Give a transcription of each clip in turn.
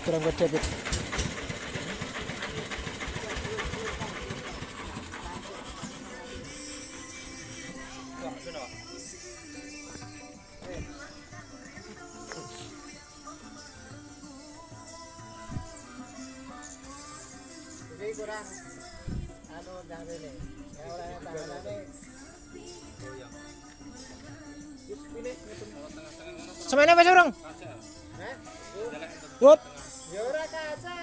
kurang kedepit. Ini kurang anu ndang rene. Ya ora tahanane. Wis pilih Semene wis urung? Heh. Wut. Ya ora kaca.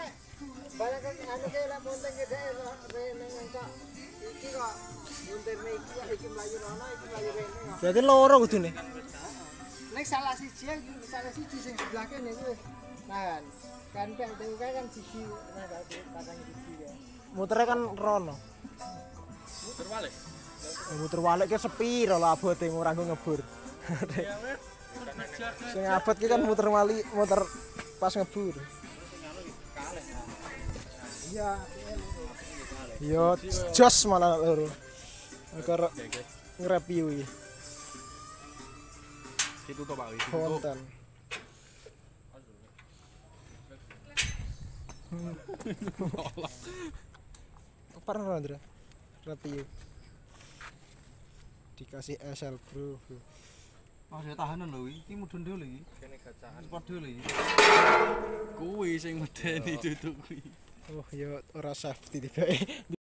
Banyak anu ke lek monteng gede rene engko. Iki kok muntirne iki mlayu rono, iki mlayu rene kok. Berarti loro kudune. Nek salah siji sing sebelah kene wis. Nah, kan kan siji nah pasang siji ya. Muternya kan rono. Muter balik. Muter balik ke sepiro lah abote ora nggo ngebur. Sing abot ki kan muter pas ngebur. Iya. Yo jos malah loro. Karo ngreview iki. Ditutup Pak. Konten. Pernah Andra review dikasih SL bro. Oh, saya tahanan lho iki mudhun dhewe lho iki. Kene gacaan. Padha lho iki. Kuwi sing medeni duduk kuwi. Oh ya ora safety tibake.